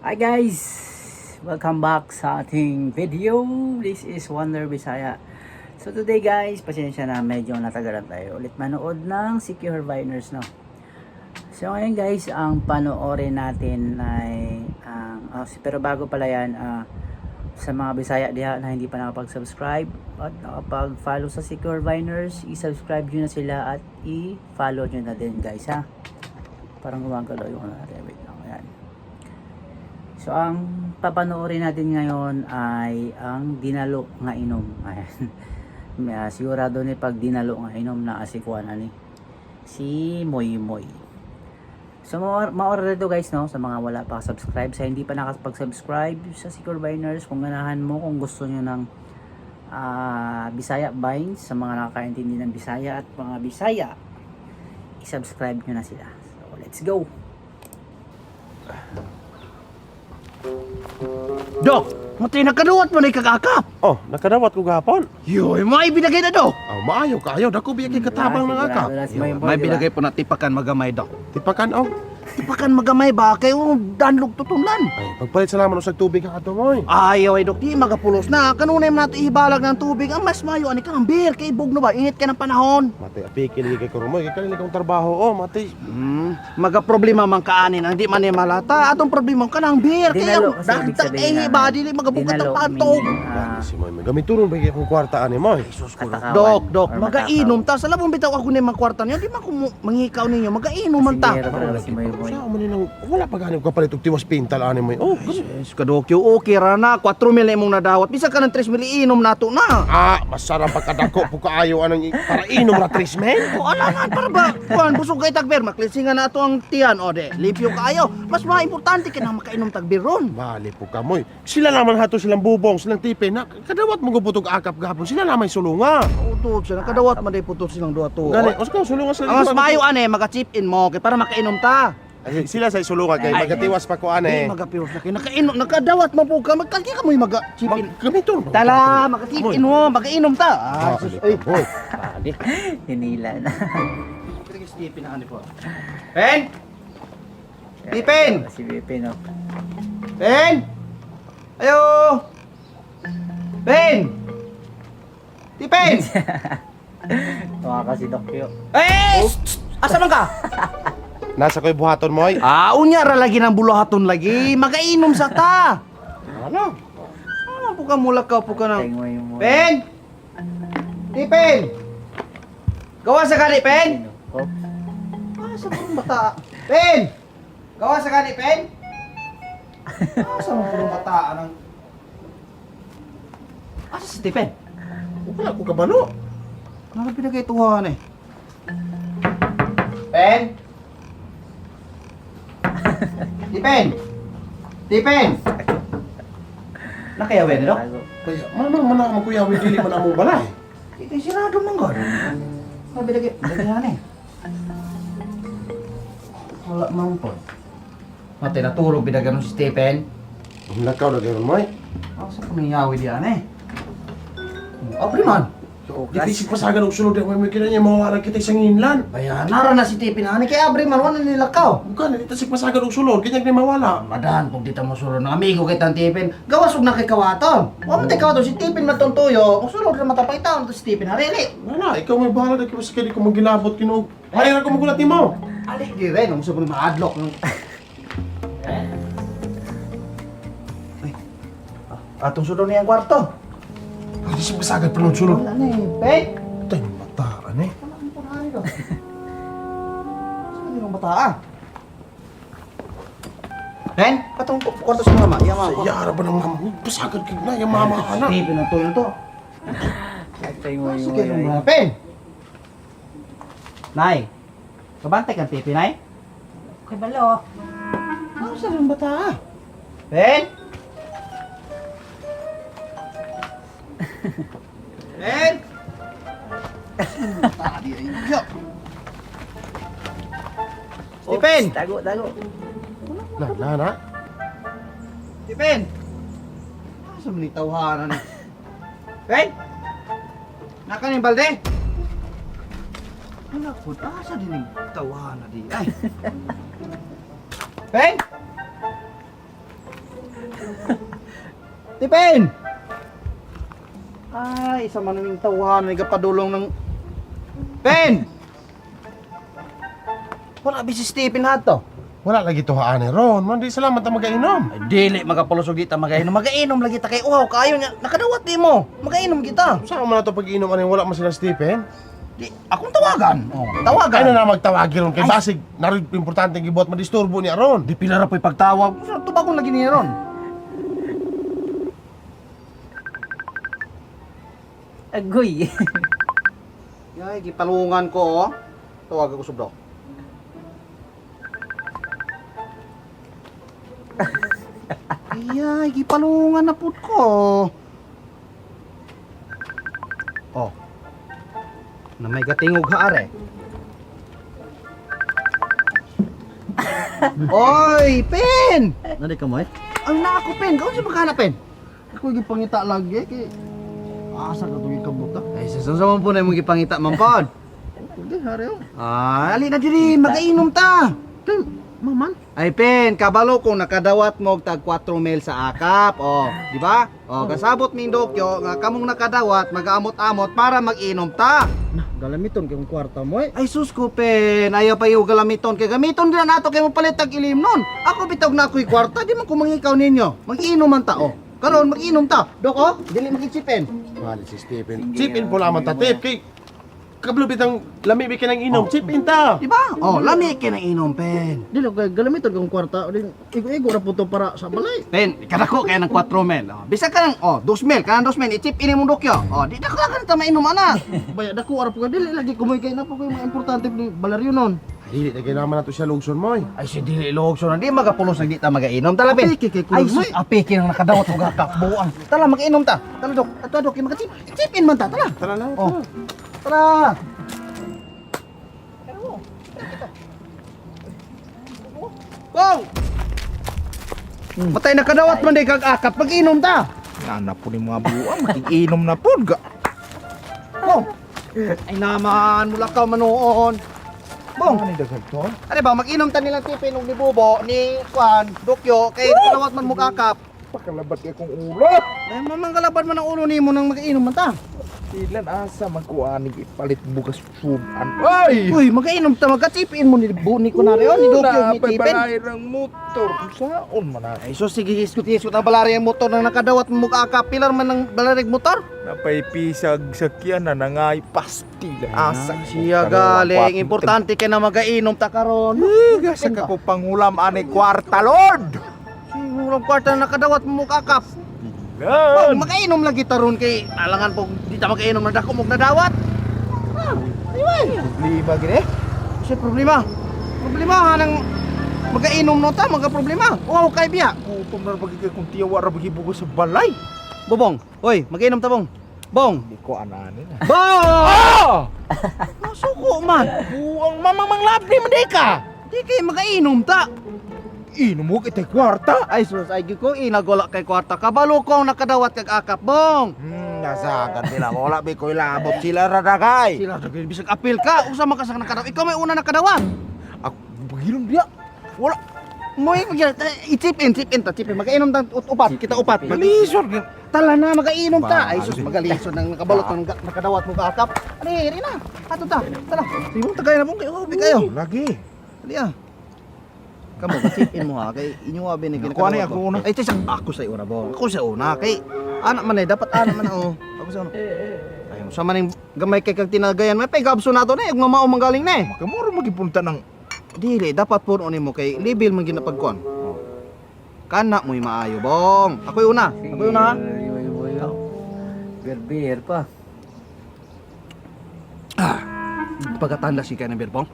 Hi guys! Welcome back sa ating video. This is Wonder Bisaya. So today guys, pasensya na medyo natagalan tayo ulit manood ng Secure Viners, no? So ngayon guys, ang panoorin natin ay pero bago pala yan, sa mga Bisaya diha na hindi pa nakapag-subscribe at nakapag-follow sa Secure Viners, i-subscribe nyo na sila at i-follow nyo na din guys, ha? Parang gumagalaw yung natin. Wait lang, ayan. So ang papanoorin natin ngayon ay ang dinalo nga inom. Ayan. Sigurado ni pag dinalo nga inom na asikuan ani si Moy Moy. So maora dito guys, no, sa mga wala pa subscribe, sa hindi pa nakapag-subscribe sa Secure Viners, kung ganahan mo, kung gusto niyo ng Bisaya Vines, sa mga nakakaintindi ng Bisaya at mga Bisaya, i-subscribe niyo na sila. So let's go. Dok, matay nakaduwat mo na ikakakap. Oh, nakadawat ko gahapon. Yoy, may binagay na do. Oh, maayo ka ayaw dako biya kay katabang ng akap. May binagay po na tipakan magamay daw. Tipakan og. Tipakan magamay ba? Kayo danlog tutunlan. Ay, pagpalit sa laman sa tubig ka ato moy. Ayaw ay dok, di magapulos na. Kanunay mo natin ihibalag ng tubig. Ang mas mayo, ani ka ng beer. Kay bugno ba? Init ka ng panahon. Mati apiki ni kay kurumoy, kay kanila kong trabaho oh, mati. Maga problema man kaanin. Ang di man ni malata. Atong problema ka ng beer. Dinalo Kaya kasi ibig dagdag sabihin eh ba? Dili magabugat ang pantog. Si moy, gamiton ba kay akong kwarta ani moy? Dok, magainom ta. Sa labong bitaw ako ni mga kwarta niyo. Di man ko manghikaw ninyo. Magainom man ta. Si Moy Moy. Sa mo nang wala pa ganib ka palit og tiwas pintal ani moy. Oh, Yes, kadokyo, okay ra na. 4 mil imong nadawat. Bisa ka ng 3 mil inom nato na. masarap pagkadako po kaayo anang para inom ra trismen. O alangan para ba? Kuan busog kay tagber, maklisingan na ato ang tiyan o de. Lipyo kaayo. Mas importante ka nang makainom tagber ron. Bali po ka moy. Sila naman hato silang bubong, silang tipe na kadawat mo gubutog akap gahapon. Sila lamay sulunga. Utod siya, nakadawat man day putot silang duha to. Gani, usa sulunga sila. Ang mas mayo ane, maka-chip in mo kay para makainom ta. Ay, sila sa isulungan kay magatiwas pa ko ane. Magapiros na kay nakainom, nakadawat mo po ka, magkalki ka mo maka-chip in. Gamiton. Tala, maka-chip in mo, makainom ta. Ay, Hoy. Hinila na. Stephen ani po. Pen! Stephen! Si Bipi, no. Pen! Ayo! Pen! Stephen! Tuwa ka si Dokyo. Eh! Asa man ka? Nasa ko'y buhaton mo ay. Unya ra lagi ng buluhaton lagi. Magainom sa ta. Ano? Ano po ka mulakaw po ka Tay ng... Moy Moy. Pen! Stephen! Gawa sa gani, Pen! Oh, Asa po bata? Pen! Gawa sa gani, Pen! Asa mo po bata ng... Asa si Stephen? Wala ko kabalo. Ano pinagay tuhan eh? Pen! Stephen! Stephen! Nakayawin, no? tago. Kaya man ako kuya wi dili man amo balay. Ito yung sinado man god. Ano binagyan eh? Wala man po. Mati natulog binagyan si Stephen. Lakaw na gayron mo ay. Ako sa pumiyawi diyan eh. Apri man. Di isip pasagan og sulod mo may kinanya mawala kita sa nginlan. Bayan, nara na si Stephen ani kay Abri man wala nilakaw. Bukan dito sig pasagan og sulod kanya ni mawala. Madahan pag dito mo sulod ng amigo kay Tan Stephen. Gawas og na kay kawaton. Wa man tay kawaton si Stephen matuntuyo. Kung sulod ra matapay taon to si Stephen harili. Wala, ikaw may bahala dagki sa kini ko magilabot kinog. Hayra ko magulat nimo. Ali di ren, ang gusto mo ma-adlock ng... Atong sulod niya ang kwarto. Di sig pasagan pa ng sulod. Wala na eh. Pen! Tay mataan eh. Wala ang punari ka. Saan yung bataan? Pen! Patong kwarto sa mama. Iya mama. Yara ba ng mama? Pasagan kig na yung mama ana. Stephen ang tuyo to. Tay Moy Sige Moy. yung mga pen! Nay! Kabantay kang Stephen, Nay? Kay balo. Ano sa yung bata? Pen! Pen! Tadi ay nagyo. Stephen! Tago, tago. Na. Stephen! Asa man ni tawhanan ni? Pen! Naka ni balde? Wala po, asa din yung tawahan na di. Ay! Pen! Tipin! Ay, isa man yung tawahan, nagapadulong ng... Pen! Wala ba si Stephen hato? Wala lagi to haani ron. Man di salamat na magainom. Ay, dili, magapulusog kita magainom. Magainom lagi ta kay uhaw, kayo niya. Nakadawat di mo. Magainom kita. Saan man na to pag-inom ani wala man sila Stephen? Di, akong tawagan. Oh, Kaya tawagan. na magtawagi ron kay Ay. basig naroy importante gibuhat madisturbo niya ron. Di pila ra po'y pagtawag. Sa tubakon lagi niya ron. Agoy. Yay, gipalungan ko, oh. Tawag ako subdo. Ay, gipalungan na pud ko. Oh. Na may gatingog haare. Oy, Pen! Nadi ka mo eh? Ang na ako, Pen. Gawin siya magkana, Pen. Ako gipangita lagi kay asa ka tuwi kabuta? Ay, sasaman po na yung gipangita, mampod. Hindi, hari oh. Ah, ali na diri, magainom ta. Maman? Ay, Pen, kabalo kung nakadawat mo og tag 4 mil sa akap, oh, di ba? Oh, kasabot mi Dokyo nga kamong nakadawat, mag-amot-amot para mag-inom ta. Nah, galamiton kay kwarta mo eh. Ay sus ko, Pen, ayaw pa yung galamiton kay gamiton din na nato kay mo palit tag ilim nun. Ako bitog na ako'y kwarta, di man ko mangikaw ninyo. Mag-inom man ta, oh. Karon mag-inom ta. Dok, oh, dili makitsipin. Wala si Stephen. Chip in po lamang ta tip kay kablubit ang lami bi kanang inom. Chip in ta. Di ba? Oh, lami kay nang inom, Pen. Dili kay galamiton kay kwarta, din igo-igo ra puto para sa balay. Pen, kadako kaya ng 4 mil. Oh, bisa ka ng, oh, 2 mil, kanang 2 mil, i-chip in mo Dokyo. Oh, di na ka ta mainom ana. Baya dako ara po ka dili lagi kumoy kay na po kay mga importante ni balaryo nun. Dili na kailangan na to siya lugson mo. Ay, si dili logso na di magapulos na di ta magainom. Tala, Pen. Apiki kay Ay, kulo sus, apiki nang nakadawat og kakbuang. Tala, mag-inom ta. Tala, Dok. Ato, Dok, mag-chip. Chip in man ta, tala. Tara na. Oh. Tara. Wow! Matay nakadawat man day kag akap pag-inom ta. Nana po ni mga buwang, makikinom na po. Oh. Ay naman, mula ka manoon. Bong, Ano ni dagal to? ano ba, mag-inom ta nilang tipin og ni Bubo, ni Juan, Dokyo, kay nakadawat man mo kakap. Pakalabat ka kong ulo. Ay mamang man ang ulo nimo nang mag-inom man ta. Ilan asa magkuhanig ipalit bukas suban. Ay! Uy, mag-inom ta, magkatipin mo ni Buni ko na rin, ni Dokyo, ni Napay Tipin. balay ng motor. Saon man na. Ay, so sige, iskut-iskut ang balari ang motor na nakadawat mo kakap. Pilar man ng balarig motor. Napay pisag sakyan na nangay pastila. Asa Siya galing, importante kay na mag-inom ta karon. Gasa ka ko pangulam ani kwarta, Lord. Sigurong kwarta na nakadawat mo kakap. Lan! Mag-inom lagi taron kay alangan po di ta mag-inom na dako mo nadawat. Ayun. Lima gini. Kasi problema. Problema hanang mag-inom no ta, mga problema. Wow, kay biya. Gutom na bagi kay kung tiyawa ra bagi bugas sa balay. Bobong, oy, mag-inom ta bong. Bong. Di ko ananin na. Bong! Masuko man. Buang mamang labri man di ka. Di kay mag-inom ta. Inom mo kitay kwarta. Ay sus, ay ko inagwala kay kwarta. Kabalo ko ang nakadawat kag akap, Bong. Nasagan nila. Wala ba ko'y labot sila radagay. Sila dagay bisag apil ka, usa man ka sa nakadawat. Ikaw may una nakadawat. Ako, bagilong dia. Wala. Moy i-chip in ta, chip in. Mag-inom ta upat, kita upat. Malisor. Tala na mag-inom ta. Ba, Ay sus, ano, magalisod nang nakabalot ng nakadawat mo kakap. Ari na. Ato ta. Tala. Sibong tagay na bong kayo, kayo. Lagi. Ali ah. Kamu chip in mo ha kay inyo abi ni Ako, ano, ako una. Ay tisa, ako sa una bong. Ako sa una kay anak man dapat anak man oh. Ako sa una. Ay sa maning gamay kay kag tinagayan may pagabso nato na ug mamao manggaling na eh. Kamuro magipunta ng Dili dapat puno nimo kay libil man ginapagkon. Kana mo'y maayo bong. Ako una. Ako una ha. Beer pa. Pagkatanda si kay na beer bong.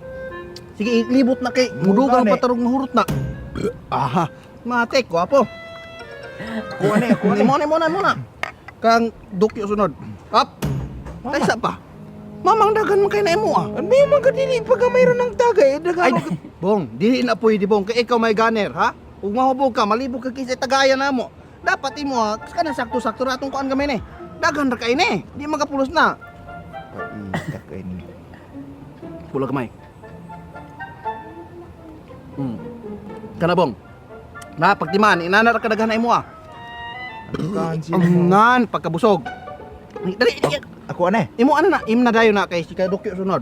Sige, ilibot na kay mudugang Mugani. patarong mahurot na. Aha. Matik, wapo. kuane, kuane. Muna. Kang Dokyo sunod. Up. Taysa pa. Mamang dagan man kay na imo ah. Ano yung mga dili pag mayroon ng tagay? Ay, bong, dili na pwede bong kay ikaw may gunner ha. Ug mahubog ka, malibog ka kisa tagayan namo. Dapat imo ha, kana sakto-sakto ra atong kuan gamay ni. Dagan ra kay ni. Di magapulos na. Paikat kay ni. Pula kamay. Kana bong. Na pagtiman, inana ra kadaghan na imo ah. Kahan sila. Ngan pagkabusog. Dali, dali. Ako ane. Imo ano na, im na dayo na kay si kadukyo sunod.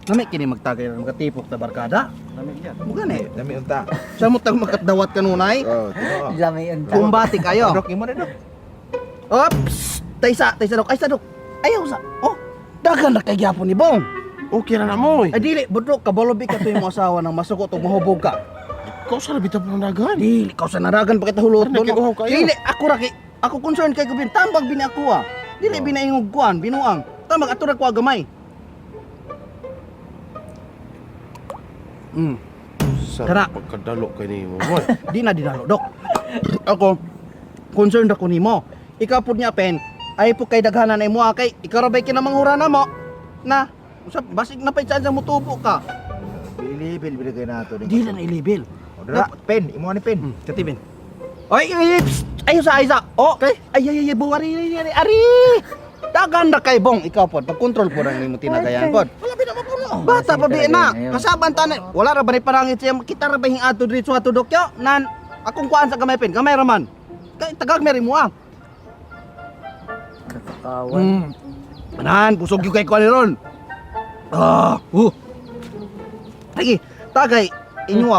Nami kini magtagay na magkatipok ta barkada. Lamig yan. Bukan eh. Dami unta. Sa mo tag makatdawat kanunay. Oh, tino. Lamay ang Kumbati kayo. Dok, imo na dok. Ops! Taysa dok. Ay sa dok. Ayaw sa. Oh, dagan na kay gyapon ni Bong. Okay na na mo. Ay dili, budok ka bolobi ka to yung asawa ng masuko tong mahubog ka. Ikaw sa labita po ng dagan. Dili, kaw sa naragan pa kita hulot Ano, kiguhaw kayo? Dili, ako ra kay ako concern kay gubin tambag bini ako ah. Dili binaingog kuan, binuang. Tambag ato ra ko gamay. Tara. Sarap pagkadalo kay ni mo. Boy. Di na dinalo, dok. Ako concerned ako nimo. Ikaw pud niya pen, ay po kay daghanan ay mo kay ikaw ra bay kinamangura na mo. Na, usap basig na pay sa mutubo ka. Bilibil bilagay nato ni. Dili na i-label. Dra, pen, imo ni pen. Katibin. Oy, ayo sa isa. Oh, kay ay buwari ari. Dagan na kay Bong ikaw pod pag-control po nang imo tinagayan pod. Wala bi na mo. Bata pa bi na. Kasaban tanan. Wala ra ba ni parangit siya kita ra ba hing ato dito ato dokyo? Nan akong kuan sa gamay pen, gamay ra man. Kay tagag meri mo ah. Katawan. Nan busog yung kay kuan ni ron. Lagi, tagay inyo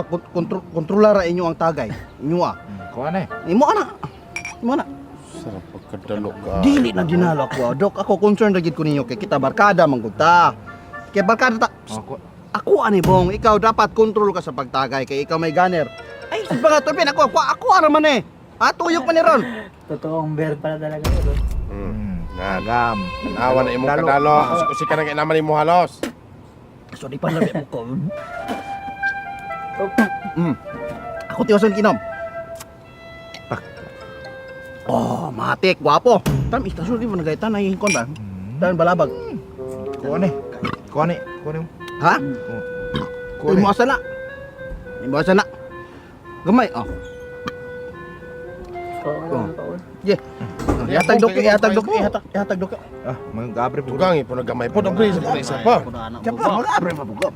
kontrolara inyo ang tagay. Inyo Ko ane. Imo ana. Imo ana. Sarap pagkadalo ka. Dili na dinalo ako. Dok, ako concerned lagi ko ninyo kay kita barkada manggunta. Kay barkada ta. Ako. Ako ani Bong, ikaw dapat control ka sa pagtagay kay ikaw may gunner. Ay, sa mga tupin ako ara man eh. Tuyok man ni ron. Totoong bear pala talaga yun. Nagam. Awa na imong kadalo. Kasi ka nang inaman imo halos. So di pa labi mo ko. Ako tiwason kinom. Oh, matik, guwapo. Tam istasyon di mo nagaitan na hingkon ba? Dan balabag. Ko ane. Ko ane. Ko ane. Ha? Ko ane. Imo asa na. Imo asa na. Gamay, oh. Yeah. Ihatag dok, ihatag dok. Ah, magabre po. Tugangi po nagamay po. Dobre sa pala isa pa. Kaya mag-abre mabugam.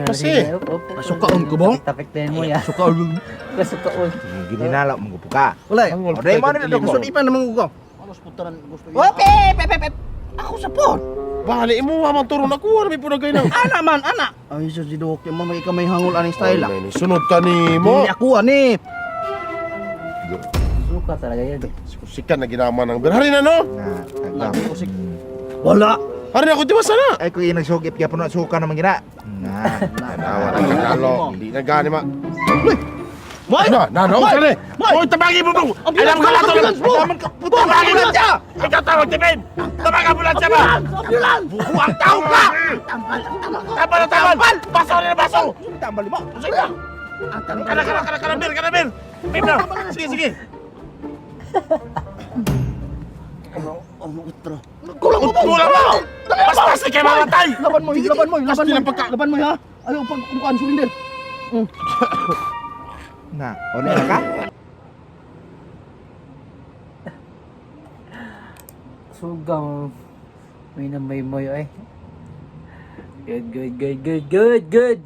Kasi. Nasukaon ko, Bong. Tapiktin mo yan. Sukaon. Kasukaon. Ginala mo po ka. Wala. O dai mo na dok. Gusto di pa naman ko. Alos putaran gusto Oh, pep. Ako support. Bali imo man turon ako wala mi po nagay nang. Ana man, ana. Ay, sus di dok, mamay ka may hangol aning style ah. Sunod ka ni mo. Dili ako ani. Suka talaga yan. Sikat na ginaman ng berhari na no. Nagam. Wala. Hari ako di ba sana? Ay ko yung nagsugip kaya puno suka naman gina. Awa na kadalo. Hindi na gani ma. Boy! Na, no, sali. Boy, tabagi mo bang. Alam ka lato. Tabagi mo siya. Ikaw tawag tipin. Tabagi mo lang siya ba? Buang tao ka. Tampal. Baso na baso. Tambal mo. Sige. Kanabir. Pim na. Sige. Utro. Kulang mo. Pas kayo mamatay. Laban mo Pasti ng pagka. ha. Ayaw pag kumukaan sulinder. Na, ole na ka? Sugang. May na may moyo eh. Good.